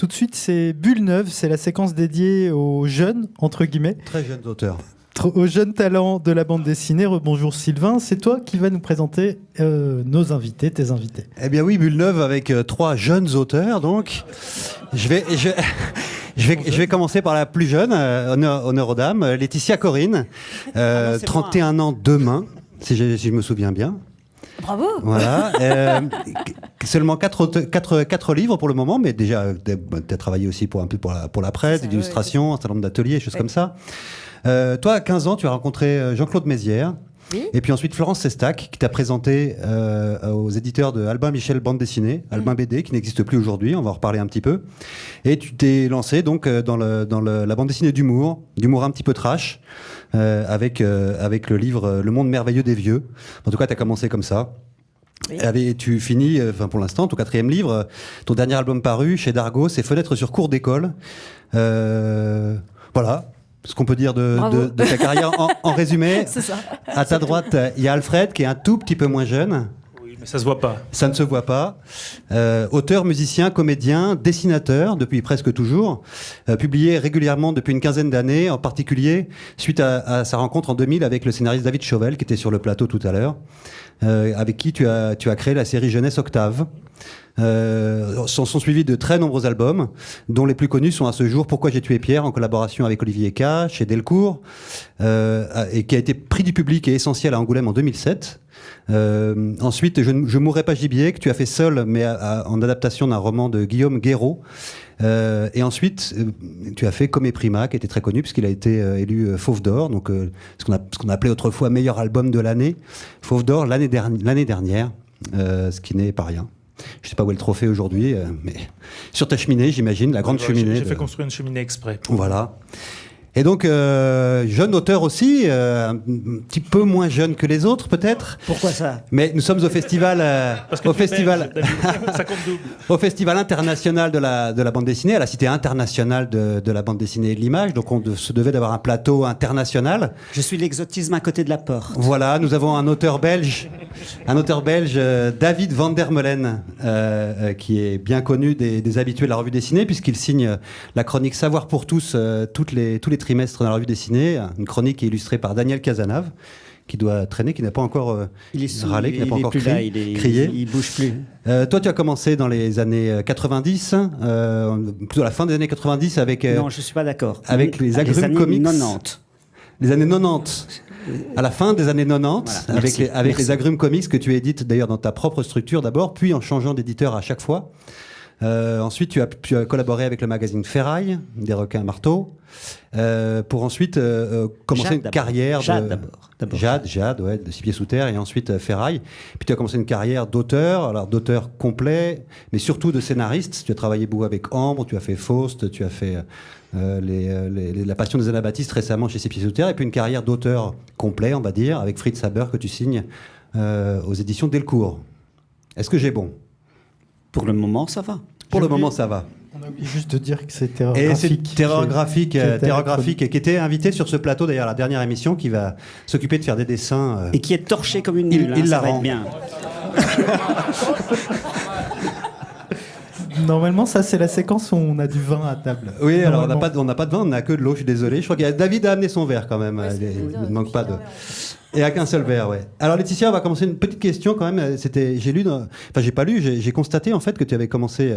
Tout de suite, c'est Bulle Neuve, c'est la séquence dédiée aux jeunes, entre guillemets. Très jeunes auteurs. Aux jeunes talents de la bande dessinée. Rebonjour Sylvain, c'est toi qui vas nous présenter nos invités, tes invités. Eh bien oui, Bulle Neuve avec 3 jeunes auteurs, donc. Je vais commencer par la plus jeune, honneur aux dames, Laetitia Corinne, 31 ans demain, si je me souviens bien. Bravo. Voilà. Seulement 4 livres pour le moment, mais déjà, tu as travaillé aussi pour la presse, l'illustration, un certain nombre d'ateliers, choses comme ça. Toi, à 15 ans, tu as rencontré Jean-Claude Mézières. Oui. Et puis ensuite Florence Sestac, qui t'a présenté aux éditeurs de Albin Michel Bande Dessinée, Albin BD, qui n'existe plus aujourd'hui, on va en reparler un petit peu. Et tu t'es lancé donc dans la bande dessinée d'humour un petit peu trash, avec le livre Le Monde Merveilleux des Vieux. En tout cas, tu as commencé comme ça. Oui. Tu finis, pour l'instant, ton 4e livre, ton dernier album paru chez Dargaud, c'est Fenêtres sur cour d'école. Voilà. Ce qu'on peut dire de ta carrière en résumé. C'est ça. À ta droite, il y a Alfred qui est un tout petit peu moins jeune. Oui, mais ça se voit pas. Ça ne se voit pas. Auteur, musicien, comédien, dessinateur depuis presque toujours. Publié régulièrement depuis une quinzaine d'années, en particulier suite à sa rencontre en 2000 avec le scénariste David Chauvel qui était sur le plateau tout à l'heure, avec qui tu as créé la série Jeunesse Octave. Sont suivis de très nombreux albums, dont les plus connus sont à ce jour Pourquoi j'ai tué Pierre, en collaboration avec Olivier K, chez Delcourt, et qui a été prix du public et essentiel à Angoulême en 2007. Ensuite, Je mourrai pas gibier, que tu as fait seul, mais en adaptation d'un roman de Guillaume Guéraud. Et ensuite, tu as fait Comé Prima, qui était très connu, puisqu'il a été élu Fauve d'Or, donc ce qu'on appelait autrefois meilleur album de l'année. Fauve d'Or l'année dernière, ce qui n'est pas rien. Je ne sais pas où est le trophée aujourd'hui, mais sur ta cheminée, j'imagine, la grande cheminée. J'ai fait construire une cheminée exprès. Voilà. Et donc, jeune auteur aussi, un petit peu moins jeune que les autres, peut-être. Pourquoi ça ? Mais nous sommes au festival, Ça compte double. au festival international de la bande dessinée, à la Cité internationale de la bande dessinée et de l'image. Donc, on se devait d'avoir un plateau international. Je suis l'exotisme à côté de la porte. Voilà, nous avons un auteur belge, David Van der Meulen, qui est bien connu des habitués de la revue dessinée, puisqu'il signe la chronique Savoir pour tous tous les trimestres dans la revue dessinée, une chronique qui est illustrée par Daniel Cazenave, qui doit traîner, qui n'a pas encore râlé, qui n'a pas encore crié. Il bouge plus. Toi, tu as commencé dans les années 90, plutôt à la fin des années 90 avec... non, je suis pas d'accord. Avec les Agrumes Comics. 90. Les années 90. À la fin des années 90, voilà, avec les Agrumes Comics que tu édites d'ailleurs dans ta propre structure d'abord, puis en changeant d'éditeur à chaque fois. Ensuite, tu as collaboré avec le magazine Ferraille, des requins marteaux, pour ensuite commencer une carrière Jade, ouais, de Six Pieds Sous Terre, et ensuite Ferraille. Puis tu as commencé une carrière d'auteur complet, mais surtout de scénariste. Tu as travaillé beaucoup avec Ambre, tu as fait Faust, tu as fait La Passion des Anabaptistes récemment chez Six Pieds Sous Terre, et puis une carrière d'auteur complet, on va dire, avec Fritz Haber que tu signes aux éditions Delcourt. Est-ce que j'ai bon ? Pour le moment, ça va. Pour le moment, ça va. On a oublié juste de dire que c'est Terreur Et Graphique. c'est Terreur Graphique, qui était invité sur ce plateau, d'ailleurs, la dernière émission, qui va s'occuper de faire des dessins. Et qui est torché comme une nulle. Il la ça va rend. être bien. Normalement, ça, c'est la séquence où on a du vin à table. Oui, alors on n'a pas de vin, on n'a que de l'eau, je suis désolé. Je crois que David a amené son verre quand même. Ouais, Il ne manque pas de... Et avec un seul verre, ouais. Alors Laetitia, on va commencer une petite question quand même. J'ai constaté en fait que tu avais commencé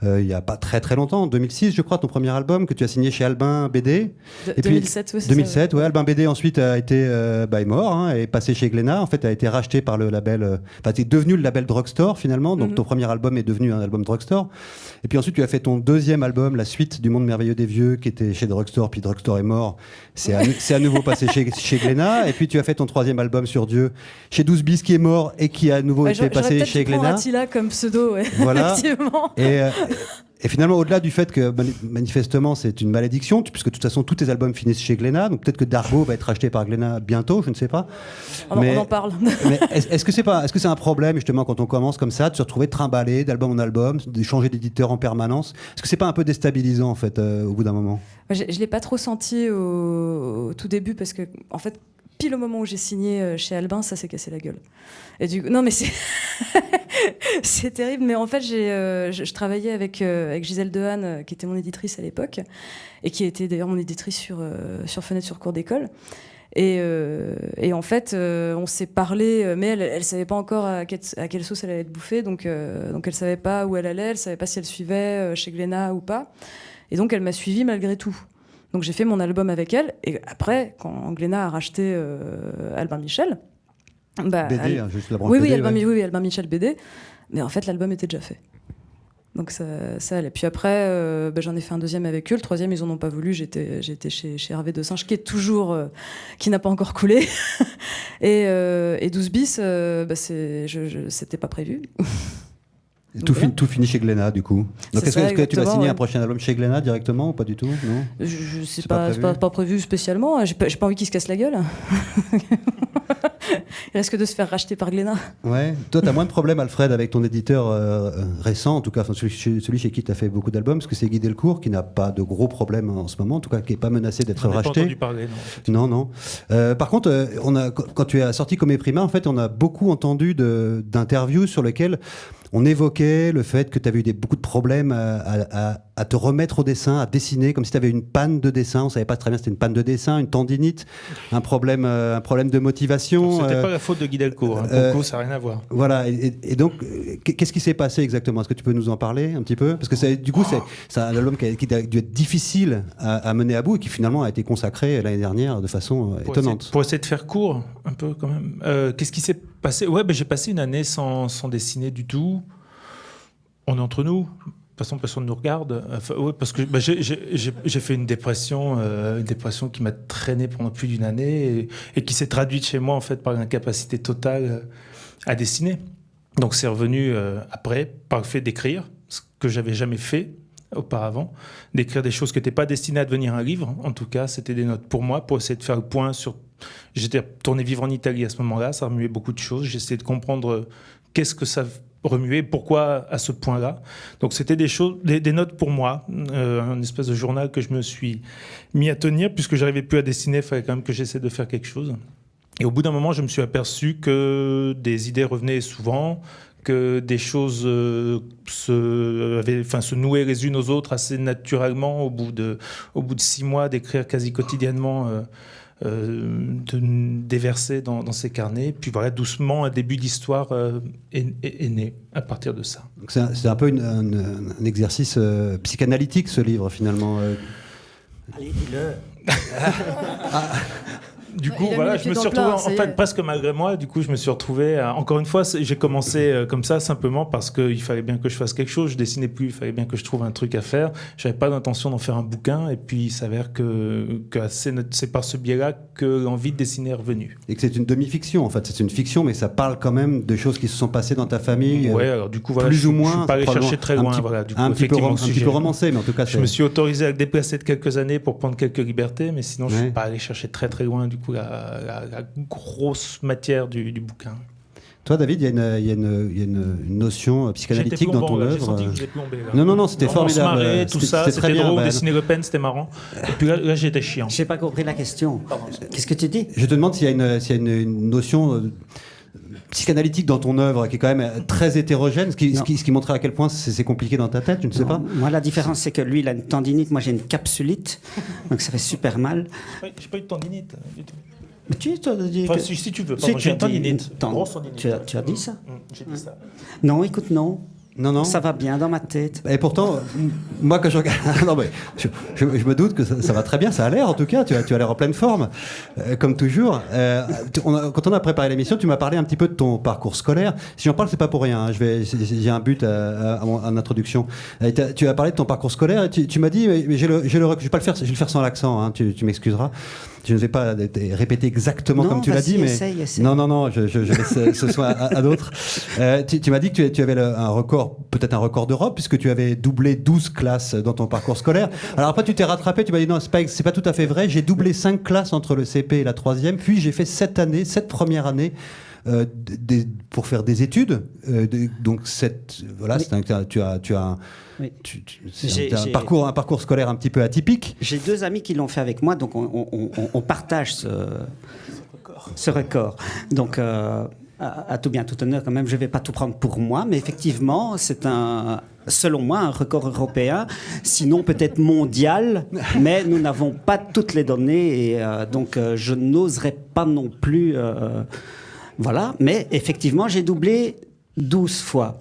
il y a pas très très longtemps, en 2006 je crois, ton premier album que tu as signé chez Albin BD. Et 2007, oui, c'est 2007, ouais. Albin BD ensuite a été est mort, est passé chez Glénat. En fait, a été racheté par le label. T'es devenu le label Drugstore finalement. Donc ton premier album est devenu un album Drugstore. Et puis ensuite tu as fait ton deuxième album, la suite du Monde Merveilleux des Vieux, qui était chez Drugstore. Puis Drugstore est mort. C'est à nouveau passé chez Glénat. Et puis tu as fait ton troisième album Sur Dieu chez 12 bis qui est mort et qui a à nouveau été passé chez Glénat. Attila comme pseudo, ouais. Voilà. Effectivement. Et finalement, au-delà du fait que manifestement c'est une malédiction, puisque de toute façon tous tes albums finissent chez Glénat, donc peut-être que Dargaud va être racheté par Glénat bientôt, je ne sais pas. On en parle. Mais est-ce que c'est un problème justement quand on commence comme ça de se retrouver trimballé d'album en album, de changer d'éditeur en permanence? Est-ce que c'est pas un peu déstabilisant en fait au bout d'un moment? Je l'ai pas trop senti au tout début parce que en fait pile au moment où j'ai signé chez Albin, ça s'est cassé la gueule. Et du coup, non mais c'est c'est terrible. Mais en fait, je travaillais avec Gisèle Dehaene, qui était mon éditrice à l'époque, et qui a été d'ailleurs mon éditrice sur Fenêtre sur cours d'école. Et en fait, on s'est parlé, mais elle savait pas encore à quelle sauce elle allait être bouffée, donc elle savait pas où elle allait, elle savait pas si elle suivait chez Glénat ou pas. Et donc elle m'a suivie malgré tout. Donc j'ai fait mon album avec elle, et après, quand Glénat a racheté Albin Michel, BD, juste la branche oui, BD, oui, Albin Michel BD, mais en fait l'album était déjà fait. Donc ça allait. Puis après, j'en ai fait un deuxième avec eux. Le troisième, ils en ont pas voulu. J'ai été chez Hervé de Singe, qui est toujours, qui n'a pas encore coulé. Et 12 bis, c'était pas prévu. Tout fini chez Glénat, du coup. Donc est-ce que tu vas signer un prochain album chez Glénat directement ou pas du tout? Non. Je sais pas, c'est pas prévu spécialement. J'ai pas envie qu'il se casse la gueule. Il risque de se faire racheter par Glénat. Ouais. Toi, tu as moins de problèmes, Alfred, avec ton éditeur récent, en tout cas celui chez qui tu as fait beaucoup d'albums, parce que c'est Guy Delcourt, qui n'a pas de gros problèmes en ce moment, en tout cas qui n'est pas menacé d'être racheté. Pas entendu parler, non. Non. Par contre, quand tu as sorti Comé Prima, en fait, on a beaucoup entendu d'interviews sur lesquelles on évoquait le fait que tu avais eu beaucoup de problèmes à te remettre au dessin, à dessiner, comme si tu avais une panne de dessin. On ne savait pas très bien si c'était une panne de dessin, une tendinite, un problème de motivation. C'était pas la faute de Guy Delcourt. Pour le coup, ça n'a rien à voir. Voilà. Et donc, qu'est-ce qui s'est passé exactement? Est-ce que tu peux nous en parler un petit peu? Parce que du coup, c'est un album qui a dû être difficile à mener à bout et qui finalement a été consacré l'année dernière de façon étonnante. Pour essayer de faire court, un peu quand même. Qu'est-ce qui s'est passé? J'ai passé une année sans dessiner du tout. On est entre nous. De toute façon, personne ne nous regarde. Parce que j'ai fait une dépression qui m'a traîné pendant plus d'une année et qui s'est traduite chez moi en fait par l'incapacité totale à dessiner. Donc c'est revenu après par le fait d'écrire, ce que j'avais jamais fait auparavant, d'écrire des choses qui n'étaient pas destinées à devenir un livre. En tout cas, c'était des notes pour moi, pour essayer de faire le point sur... J'étais retourné vivre en Italie à ce moment-là, ça remuait beaucoup de choses. J'essayais de comprendre qu'est-ce que ça remuait, pourquoi à ce point-là. Donc c'était des choses, des notes pour moi, un espèce de journal que je me suis mis à tenir, puisque j'arrivais plus à dessiner, il fallait quand même que j'essaie de faire quelque chose. Et au bout d'un moment, je me suis aperçu que des idées revenaient souvent, que des choses se nouaient les unes aux autres assez naturellement au bout de 6 mois d'écrire quasi quotidiennement déverser dans ces carnets. Puis voilà, doucement, un début d'histoire est né à partir de ça. C'est un peu un exercice psychanalytique, ce livre, finalement. Allez, dis-le. Du coup, Il a voilà, mis les je me pieds suis dans le retrouvé, plat, en fait, presque malgré moi, du coup, je me suis retrouvé, encore une fois, j'ai commencé comme ça, simplement parce qu'il fallait bien que je fasse quelque chose, je dessinais plus, il fallait bien que je trouve un truc à faire, j'avais pas d'intention d'en faire un bouquin, et puis il s'avère que c'est par ce biais-là que l'envie de dessiner est revenue. Et que c'est une demi-fiction, en fait, c'est une fiction, mais ça parle quand même de choses qui se sont passées dans ta famille. Ouais, alors du coup, voilà, plus ou moins, je suis pas allé chercher très loin, voilà, du coup, un petit peu romancé, mais en tout cas, je me suis autorisé à le déplacer de quelques années pour prendre quelques libertés, mais sinon, je suis pas allé chercher très très loin, du coup, la grosse matière du bouquin. Toi, David, il y a une notion psychanalytique dans ton œuvre. J'ai senti que j'étais plombé. Là. Non, c'était formidable. On se marrait, tout ça, c'était drôle. Bien, dessiner Le Pen, c'était marrant. Et puis là j'étais chiant. J'ai pas compris la question. Qu'est-ce que tu dis? Je te demande s'il y a une notion psychanalytique dans ton œuvre qui est quand même très hétérogène, ce qui montrait à quel point c'est compliqué dans ta tête, je ne sais pas. Moi, la différence, c'est que lui, il a une tendinite, moi j'ai une capsulite, donc ça fait super mal. J'ai pas eu de tendinite du tout. Mais tu as dit enfin, que... si tu veux, pardon, j'ai une tendinite. Grosse tendinite. Tu as dit ça? J'ai dit ça. Non, écoute, non. Non. Ça va bien dans ma tête. Et pourtant, moi, quand je regarde... non, mais je me doute que ça va très bien, ça a l'air en tout cas, tu as l'air en pleine forme, comme toujours. Quand on a préparé l'émission, tu m'as parlé un petit peu de ton parcours scolaire. Si j'en parle, c'est pas pour rien, hein. J'ai un but à mon introduction. Tu as parlé de ton parcours scolaire et tu m'as dit, mais je vais pas le faire, je vais le faire sans l'accent, hein, tu m'excuseras. Je ne vais pas répéter exactement comme tu l'as dit, mais essaye. Non, je laisse ce soin à d'autres. Tu m'as dit que tu avais peut-être un record d'Europe, puisque tu avais doublé 12 classes dans ton parcours scolaire. Alors après, tu t'es rattrapé, tu m'as dit non, c'est pas tout à fait vrai. J'ai doublé 5 classes entre le CP et la 3e, puis j'ai fait 7 premières années pour faire des études. Donc voilà, oui. tu as oui. C'est un parcours scolaire un petit peu atypique. J'ai 2 amis qui l'ont fait avec moi, donc on partage ce record. Donc, à tout bien, tout honneur, quand même, je ne vais pas tout prendre pour moi, mais effectivement, c'est selon moi, un record européen, sinon peut-être mondial, mais nous n'avons pas toutes les données, et donc je n'oserais pas non plus... voilà, mais effectivement, j'ai doublé 12 fois.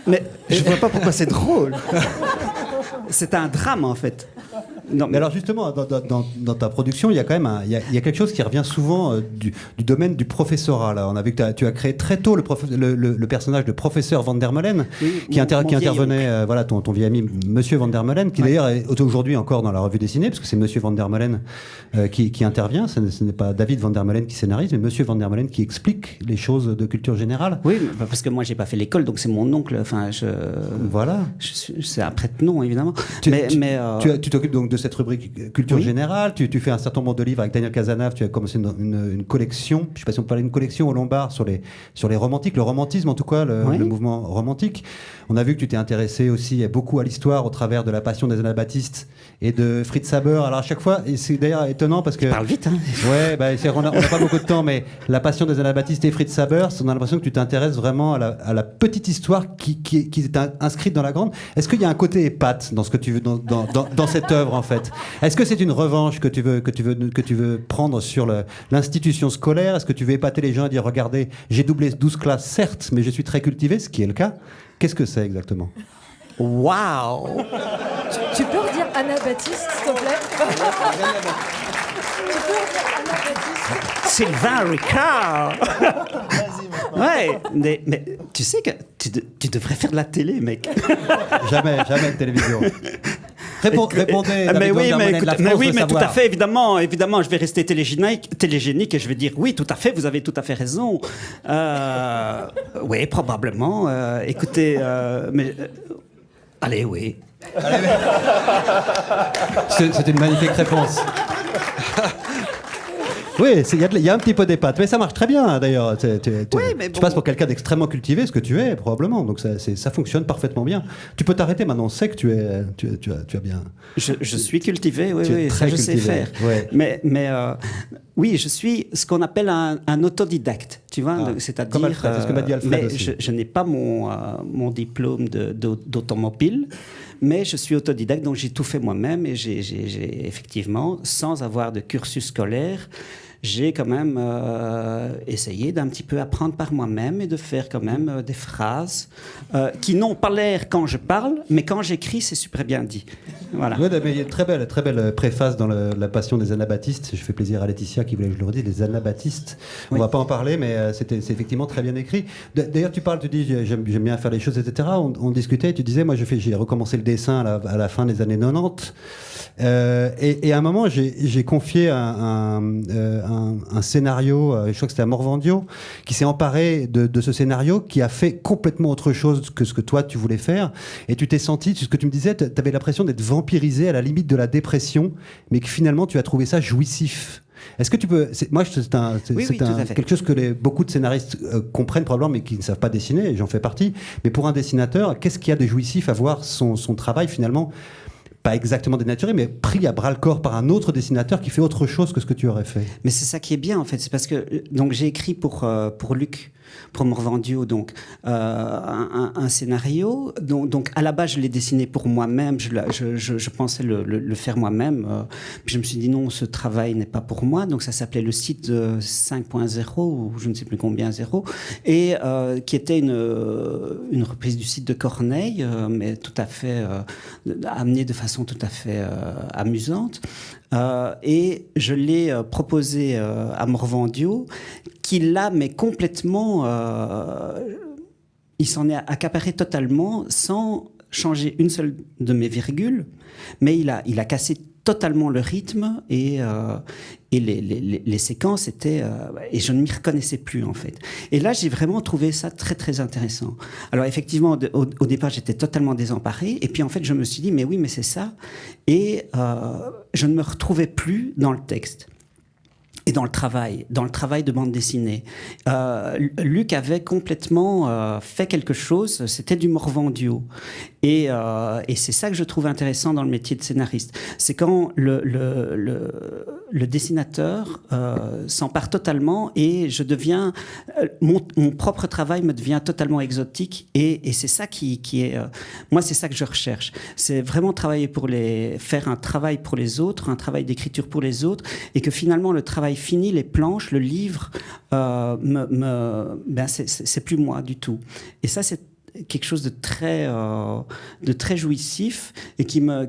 Mais je ne vois pas pourquoi c'est drôle. C'est un drame, en fait. Non, mais alors justement, dans ta production, il y a quand même il y a quelque chose qui revient souvent du domaine du professorat. Là. On a vu que tu as créé très tôt le personnage de professeur Van der Molen, qui intervenait, voilà, ton vieil ami Monsieur Van der Molen, qui d'ailleurs est aujourd'hui encore dans la revue dessinée, parce que c'est Monsieur Van der Molen qui intervient. Ce n'est pas David Van der Molen qui scénarise, mais Monsieur Van der Molen qui explique les choses de culture générale. Oui, parce que moi, j'ai pas fait l'école, donc c'est mon oncle. Enfin, voilà. C'est un prêtre-nom, évidemment. Tu t'occupes donc de cette rubrique culture générale, tu fais un certain nombre de livres avec Daniel Cazenave, tu as commencé une collection, je ne sais pas si on peut parler d'une collection au Lombard sur les romantiques, le romantisme en tout cas, le mouvement romantique. On a vu que tu t'es intéressé aussi beaucoup à l'histoire au travers de la Passion des Anabaptistes et de Fritz Haber. Alors à chaque fois, et c'est d'ailleurs étonnant parce que... Tu parles vite, hein. Ouais, on n'a pas beaucoup de temps, mais la Passion des Anabaptistes et Fritz Haber, on a l'impression que tu t'intéresses vraiment à la petite histoire qui est inscrite dans la grande. Est-ce qu'il y a un côté épate dans ce que tu veux, dans cette œuvre en fait? Est-ce que c'est une revanche que tu veux prendre sur l'institution scolaire? Est-ce que tu veux épater les gens et dire regardez, j'ai doublé 12 classes certes, mais je suis très cultivé, ce qui est le cas? Qu'est-ce que c'est exactement? Waouh! Tu peux redire Anabaptiste, s'il te plaît? Tu peux redire Anabaptiste? Sylvain Ricard! Ouais, mais tu sais que tu devrais faire de la télé, mec. Jamais de télévision. Répondez. Mais oui, mais tout à fait, évidemment, je vais rester télégénique et je vais dire oui, tout à fait, vous avez tout à fait raison. Oui, probablement. Écoutez, mais allez, oui. C'est une magnifique réponse. Oui, il y a un petit peu d'épate, mais ça marche très bien d'ailleurs. Tu passes pour quelqu'un d'extrêmement cultivé, ce que tu es probablement, donc ça fonctionne parfaitement bien. Tu peux t'arrêter maintenant, on sait que tu as bien... Je suis cultivé, oui, très ça je sais cultivé. faire. Ouais. Mais oui, je suis ce qu'on appelle un autodidacte, tu vois, c'est-à-dire... Comme Alfred, c'est ce que m'a dit Alfred mais aussi. je n'ai pas mon diplôme d'automobile, mais je suis autodidacte, donc j'ai tout fait moi-même et j'ai effectivement, sans avoir de cursus scolaire, j'ai quand même essayé d'un petit peu apprendre par moi-même et de faire quand même des phrases qui n'ont pas l'air quand je parle, mais quand j'écris, c'est super bien dit. Voilà. Oui, mais il y a une très belle préface dans la Passion des Anabaptistes. Je fais plaisir à Laetitia qui voulait que je le redise, les Anabaptistes. On ne va pas en parler, mais c'est effectivement très bien écrit. D'ailleurs, tu dis, j'aime bien faire les choses, etc. On discutait et tu disais, moi j'ai recommencé le dessin à la fin des années 90. Et à un moment, j'ai confié un scénario, je crois que c'était à Morvandio, qui s'est emparé de ce scénario, qui a fait complètement autre chose que ce que toi tu voulais faire. Et tu t'es senti, ce que tu me disais, tu avais l'impression d'être vampirisé à la limite de la dépression, mais que finalement tu as trouvé ça jouissif. Est-ce que tu peux... quelque chose que beaucoup de scénaristes comprennent probablement, mais qui ne savent pas dessiner, et j'en fais partie. Mais pour un dessinateur, qu'est-ce qu'il y a de jouissif à voir son travail finalement pas exactement dénaturé, mais pris à bras-le-corps par un autre dessinateur qui fait autre chose que ce que tu aurais fait? Mais c'est ça qui est bien, en fait. C'est parce que donc, j'ai écrit pour Luc, pour Morvandio, donc, un scénario. Donc, à la base, je l'ai dessiné pour moi-même. Je pensais le faire moi-même. Puis je me suis dit, non, ce travail n'est pas pour moi. Donc, ça s'appelait le site 5.0, ou je ne sais plus combien, 0. Et qui était une reprise du site de Corneille, mais tout à fait amenée de façon tout à fait amusante. Et je l'ai proposé à Morvandio, qui l'a, mais complètement... il s'en est accaparé totalement, sans changer une seule de mes virgules, mais il a cassé totalement le rythme et les séquences étaient... et je ne m'y reconnaissais plus, en fait. Et là, j'ai vraiment trouvé ça très, très intéressant. Alors, effectivement, au départ, j'étais totalement désemparé. Et puis, en fait, je me suis dit, mais oui, mais c'est ça. Et je ne me retrouvais plus dans le texte. et dans le travail de bande dessinée. Luc avait complètement fait quelque chose, c'était du Morvandio. Et c'est ça que je trouve intéressant dans le métier de scénariste. C'est quand le dessinateur s'empare totalement et je deviens... mon propre travail me devient totalement exotique et c'est ça qui est... moi, c'est ça que je recherche. C'est vraiment faire un travail pour les autres, un travail d'écriture pour les autres et que finalement, le travail fini, les planches, le livre, c'est plus moi du tout. Et ça, c'est quelque chose de très jouissif et qui me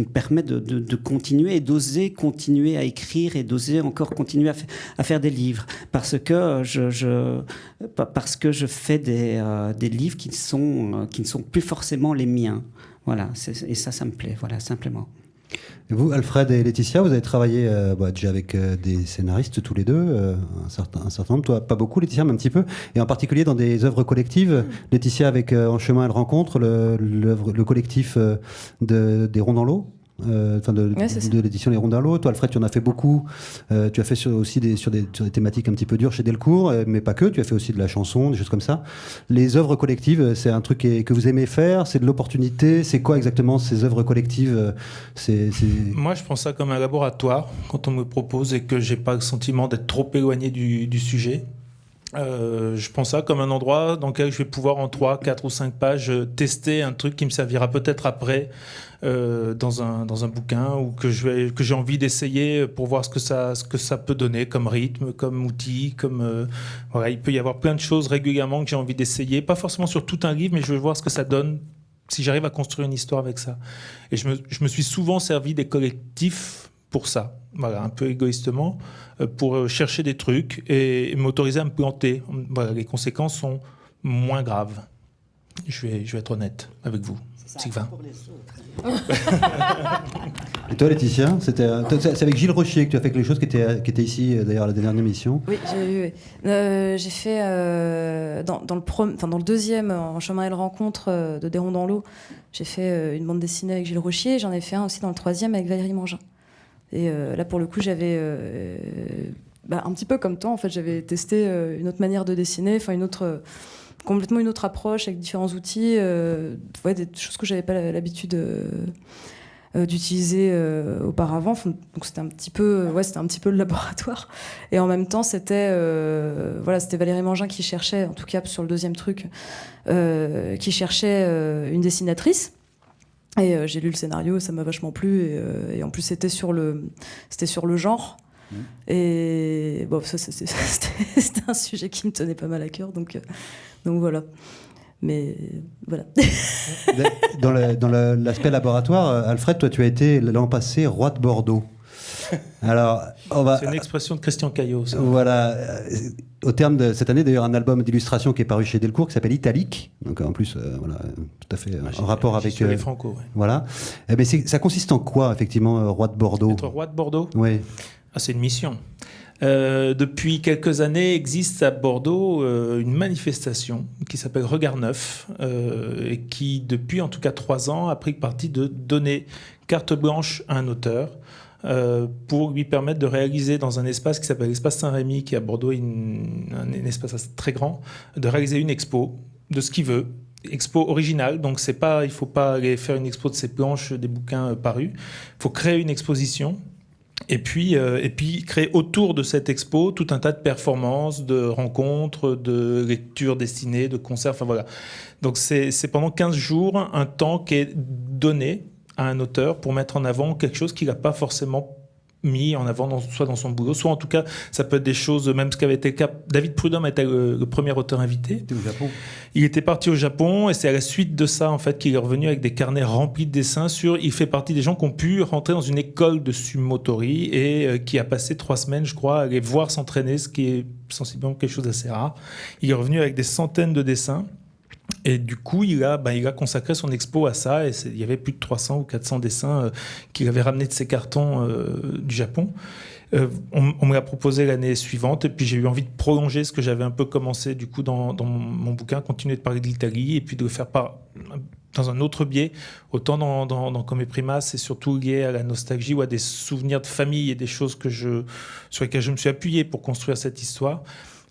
permet de continuer et d'oser continuer à écrire et d'oser encore continuer à faire des livres parce que je fais des livres qui ne sont plus forcément les miens. Voilà, et ça me plaît, voilà, simplement. Et vous, Alfred et Laetitia, vous avez travaillé déjà avec des scénaristes tous les deux, un certain nombre, toi pas beaucoup, Laetitia, mais un petit peu, et en particulier dans des œuvres collectives. Laetitia avec En chemin elle rencontre, le collectif des Ronds dans l'eau. De l'édition Les Ronds dans l'eau. Toi, Alfred, tu en as fait beaucoup. Tu as fait aussi sur des thématiques un petit peu dures chez Delcourt, mais pas que. Tu as fait aussi de la chanson, des choses comme ça. Les œuvres collectives, c'est un truc que vous aimez faire. C'est de l'opportunité. C'est quoi exactement ces œuvres collectives? Moi, je prends ça comme un laboratoire quand on me propose et que j'ai pas le sentiment d'être trop éloigné du sujet. Je prends ça comme un endroit dans lequel je vais pouvoir en 3, 4 ou 5 pages tester un truc qui me servira peut-être après dans un bouquin ou que j'ai envie d'essayer pour voir ce que ça peut donner comme rythme, comme outil, voilà, il peut y avoir plein de choses régulièrement que j'ai envie d'essayer, pas forcément sur tout un livre, mais je veux voir ce que ça donne si j'arrive à construire une histoire avec ça. Et je me suis souvent servi des collectifs pour ça, voilà, un peu égoïstement, pour chercher des trucs et m'autoriser à me planter. Voilà, les conséquences sont moins graves. Je vais être honnête avec vous, Sylvain. Et toi, Laetitia, c'est avec Gilles Rochier que tu as fait quelque chose qui était ici, d'ailleurs, à la dernière émission. Oui, j'ai fait dans le deuxième, En chemin et rencontre de Des Ronds dans l'eau, j'ai fait une bande dessinée avec Gilles Rochier. J'en ai fait un aussi dans le troisième avec Valérie Mangin. Et là, pour le coup, j'avais un petit peu comme toi, en fait, j'avais testé une autre manière de dessiner, complètement une autre approche avec différents outils, des choses que j'avais pas l'habitude d'utiliser auparavant. Donc c'était un petit peu le laboratoire. Et en même temps, c'était Valérie Mangin qui cherchait, en tout cas sur le deuxième truc, qui cherchait une dessinatrice. Et j'ai lu le scénario, ça m'a vachement plu. Et en plus, c'était sur le genre. Et bon, ça, c'était un sujet qui me tenait pas mal à cœur. Donc voilà. Mais voilà. Dans l'aspect laboratoire, Alfred, toi, tu as été l'an passé roi de Bordeaux. Alors, c'est une expression de Christian Caillot, ça. Voilà. Au terme de cette année, d'ailleurs, un album d'illustration qui est paru chez Delcourt qui s'appelle Italique. Donc, en plus, voilà, tout à fait en rapport avec les Franco. Ouais. Voilà. Mais ça consiste en quoi, effectivement, roi de Bordeaux? Être roi de Bordeaux? Oui. C'est une mission. Depuis quelques années, existe à Bordeaux une manifestation qui s'appelle Regard Neuf et qui, depuis en tout cas 3 ans, a pris le parti de donner carte blanche à un auteur pour lui permettre de réaliser dans un espace qui s'appelle l'Espace Saint-Rémy, qui à Bordeaux est un espace très grand, de réaliser une expo de ce qu'il veut. Expo originale, donc il ne faut pas aller faire une expo de ses planches, des bouquins parus. Il faut créer une exposition. Et puis créer autour de cette expo tout un tas de performances, de rencontres, de lectures dessinées, de concerts, enfin voilà. Donc c'est pendant 15 jours un temps qui est donné à un auteur pour mettre en avant quelque chose qu'il n'a pas forcément mis en avant soit dans son boulot, soit en tout cas ça peut être des choses, même ce qu'avait été le cas. David Prudhomme était le premier auteur invité. C'était au Japon. Il était parti au Japon et c'est à la suite de ça en fait qu'il est revenu avec des carnets remplis de dessins il fait partie des gens qui ont pu rentrer dans une école de sumotori et qui a passé 3 semaines, je crois, à aller voir s'entraîner, ce qui est sensiblement quelque chose d'assez rare. Il est revenu avec des centaines de dessins. Et du coup, il a consacré son expo à ça. Et il y avait plus de 300 ou 400 dessins qu'il avait ramenés de ses cartons du Japon. On me l'a proposé l'année suivante. Et puis, j'ai eu envie de prolonger ce que j'avais un peu commencé du coup, dans mon bouquin, continuer de parler de l'Italie et puis de le faire dans un autre biais. Autant dans Come Prima, c'est surtout lié à la nostalgie ou à des souvenirs de famille et des choses sur lesquelles je me suis appuyé pour construire cette histoire.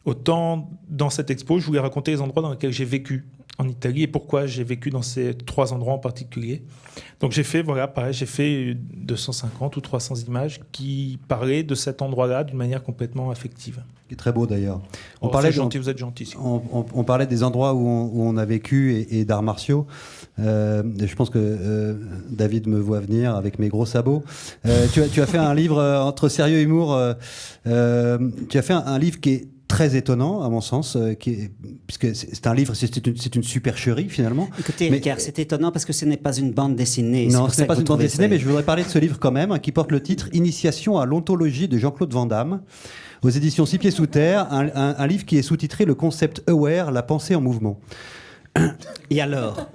Autant dans cette expo, je voulais raconter les endroits dans lesquels j'ai vécu en Italie et pourquoi j'ai vécu dans ces 3 endroits en particulier. Donc j'ai fait 250 ou 300 images qui parlaient de cet endroit-là d'une manière complètement affective. Qui est très beau d'ailleurs. Vous êtes gentil. On parlait des endroits où on a vécu et d'arts martiaux. Je pense que David me voit venir avec mes gros sabots. Tu as fait un livre entre sérieux et humour. Tu as fait un livre qui est très étonnant à mon sens, puisque c'est un livre, c'est une supercherie finalement. Écoutez, Ricard, c'est étonnant parce que ce n'est pas une bande dessinée. Non, ce n'est pas une bande dessinée, mais je voudrais parler de ce livre quand même, qui porte le titre Initiation à l'ontologie de Jean-Claude Van Damme, aux éditions Six Pieds Sous Terre, un livre qui est sous-titré Le concept aware, la pensée en mouvement. Et alors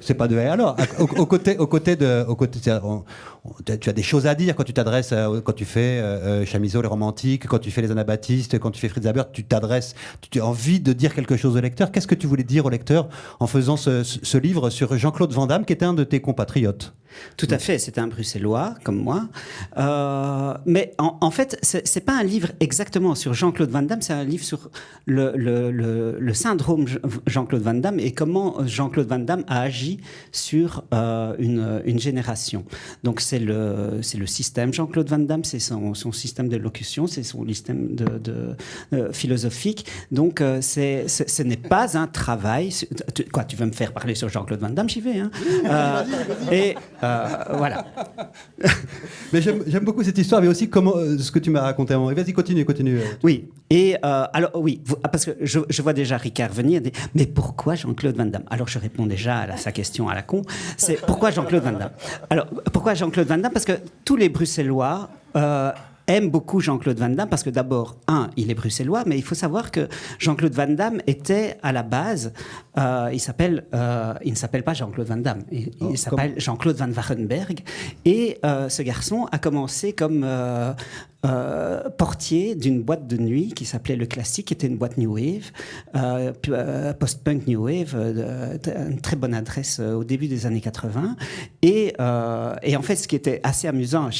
c'est pas de et alors. Au côté tu as des choses à dire quand tu t'adresses, quand tu fais Chamiseau, les romantiques, quand tu fais les Anabaptistes, quand tu fais Fritz Haber, tu as envie de dire quelque chose au lecteur. Qu'est-ce que tu voulais dire au lecteur en faisant ce livre sur Jean-Claude Van Damme, qui était un de tes compatriotes? Tout à fait, c'est un Bruxellois comme moi. Mais en fait, c'est pas un livre exactement sur Jean-Claude Van Damme, c'est un livre sur le syndrome Jean-Claude Van Damme et comment Jean-Claude Van Damme a agi sur une génération. Donc c'est le système Jean-Claude Van Damme, c'est son système de locution, c'est son système de philosophique. Donc ce n'est pas un travail. Tu veux me faire parler sur Jean-Claude Van Damme, j'y vais. Hein. Voilà. Mais j'aime beaucoup cette histoire, mais aussi ce que tu m'as raconté à un moment. Vas-y, continue. Oui. Et alors oui, parce que je vois déjà Ricard venir. Mais pourquoi Jean-Claude Van Damme? Alors je réponds déjà à sa question à la con. C'est pourquoi Jean-Claude Van Damme? Alors pourquoi Jean-Claude Van Damme? Parce que tous les Bruxellois aime beaucoup Jean-Claude Van Damme parce que d'abord, il est bruxellois, mais il faut savoir que Jean-Claude Van Damme était à la base, il ne s'appelle pas Jean-Claude Van Damme, il s'appelle Jean-Claude Van Warenberg, et ce garçon a commencé comme portier d'une boîte de nuit qui s'appelait Le Classique, qui était une boîte New Wave, post-punk New Wave, une très bonne adresse au début des années 80. Et en fait, ce qui était assez amusant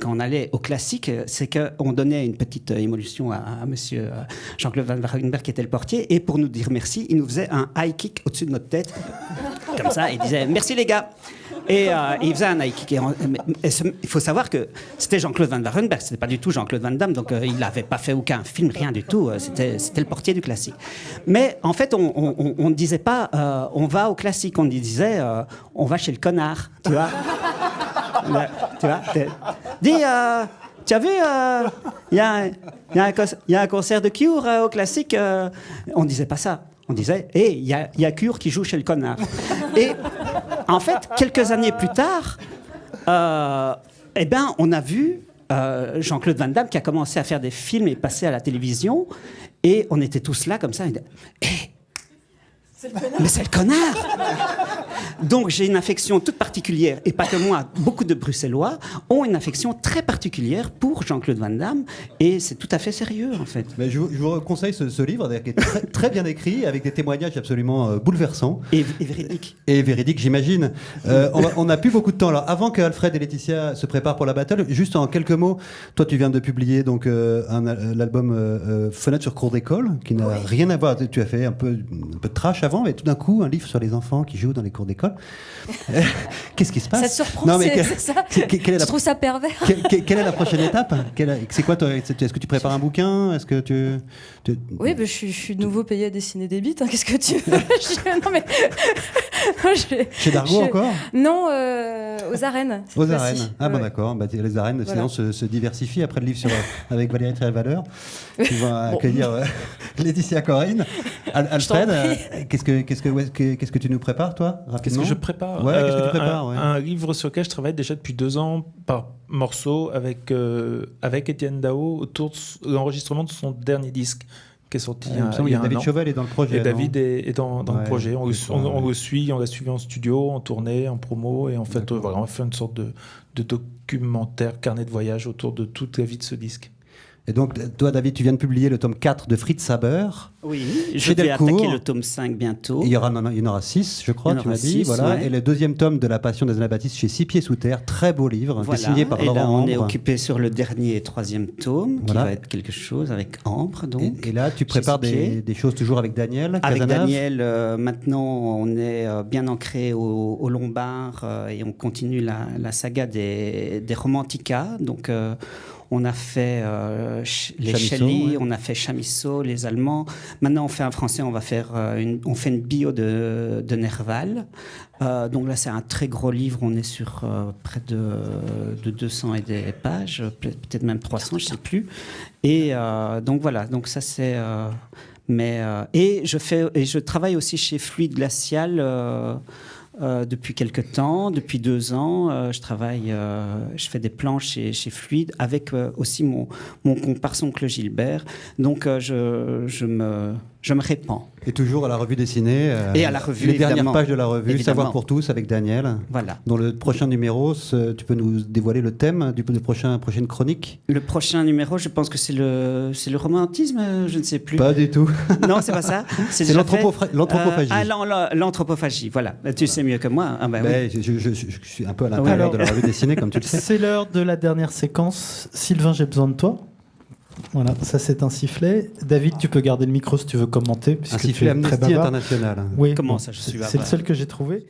quand on allait au Classique, c'est qu'on donnait une petite émolution à monsieur Jean-Claude Van Warenberg, qui était le portier, et pour nous dire merci, il nous faisait un high kick au-dessus de notre tête, comme ça, il disait « Merci les gars !» Et il faisait un high kick. Il faut savoir que c'était Jean-Claude Van Warenberg, c'était pas du tout Jean-Claude Van Damme, donc il n'avait pas fait aucun film, rien du tout, c'était le portier du Classique. Mais en fait, on ne disait pas on va au Classique, on disait on va chez le connard, tu vois. Tu vois, dis, tu as vu, il y a un concert de Cure au Classique. On disait pas ça. On disait, il y a Cure qui joue chez le connard. Et en fait, quelques années plus tard, on a vu Jean-Claude Van Damme qui a commencé à faire des films et passer à la télévision. Et on était tous là comme ça. Mais c'est le connard! Donc j'ai une affection toute particulière, et pas que moi, beaucoup de Bruxellois ont une affection très particulière pour Jean-Claude Van Damme, et c'est tout à fait sérieux en fait. Mais je vous conseille ce livre qui est très, très bien écrit, avec des témoignages absolument bouleversants. Et véridiques. Et véridiques, j'imagine. On n'a plus beaucoup de temps. Alors, avant que Alfred et Laetitia se préparent pour la battle, juste en quelques mots, toi tu viens de publier donc, l'album Fenêtre sur cours d'école, qui n'a rien à voir. Tu as fait un peu de trash avant, mais tout d'un coup, un livre sur les enfants qui jouent dans les cours d'école. Qu'est-ce qui se passe? Ça te surprend, c'est ça. Je trouve ça pervers. Quelle est la prochaine étape? C'est quoi, toi? Est-ce que tu prépares un bouquin? Est-ce que tu... Oui, je suis de nouveau payé à dessiner des bites. Hein. Qu'est-ce que tu veux? Non, mais... Chez Dargaud encore? Non, aux arènes. Aux arènes. Ah bon, d'accord. Bah, les arènes, voilà. Sinon, se diversifient après le livre avec Valérie Trévaleur, qui va accueillir Laetitia Corinne. Alfred, qu'est-ce que tu nous prépares, toi, rapidement? Qu'est-ce que je prépare? Qu'est-ce que tu prépares? Un livre sur lequel je travaille déjà depuis 2 ans par morceaux avec Étienne Dao autour de l'enregistrement de son dernier disque qui est sorti il y a David un an. Chauvel est dans le projet. Et David est dans le projet. On l'a suivi en studio, en tournée, en promo, et en fait, on fait une sorte de documentaire, carnet de voyage autour de toute la vie de ce disque. Et donc, toi, David, tu viens de publier le tome 4 de Fritz Haber. Oui, je Chez vais Delcourt. attaquer le tome 5 bientôt. Il y en aura 6, je crois, Il y en tu m'as aura dit. 6, Voilà. ouais. Et le deuxième tome de La Passion des Anabaptistes chez Six Pieds Sous Terre. Très beau livre, Voilà. signé par et là, Laurent on est Ambre. occupé sur le dernier et 3e tome, qui Voilà. va être quelque chose avec Ambre, donc. Et là, tu prépares Six Pieds. des choses toujours avec Daniel Avec Cazenave. Daniel, maintenant, on est bien ancré au Lombard et on continue la saga des Romantica. Donc, on a fait les Chamisso, Shelley, ouais. on a fait Chamisso, les Allemands. Maintenant, on fait un français, on fait une bio de Nerval. Donc là, c'est un très gros livre. On est sur près de 200 et des pages, peut-être même 300, je ne sais plus. Et donc voilà, donc ça c'est... et je travaille aussi chez Fluide Glacial depuis quelques temps, depuis 2 ans. Je fais des planches chez Fluide avec aussi mon comparse oncle Gilbert. Donc je me répands. Et toujours à la revue dessinée. Et à la revue, les dernières évidemment. pages de la revue, Évidemment. Savoir pour tous avec Daniel. Voilà. Dans le prochain numéro, tu peux nous dévoiler le thème du prochaine chronique? Le prochain numéro, je pense que c'est le romantisme, je ne sais plus. Pas du tout. Non, c'est pas ça. C'est déjà fait. l'anthropophagie. L'anthropophagie, voilà. Tu sais mieux que moi. Ah, bah, oui. Ben, je suis un peu à l'intérieur Alors- de la revue dessinée, comme tu le sais. C'est l'heure de la dernière séquence. Sylvain, j'ai besoin de toi. Voilà, ça c'est un sifflet. David, tu peux garder le micro si tu veux commenter. Un puisque tu sifflet es très Amnesty bavard. International. Oui, Comment ça, je suis c'est le bavard seul que j'ai trouvé.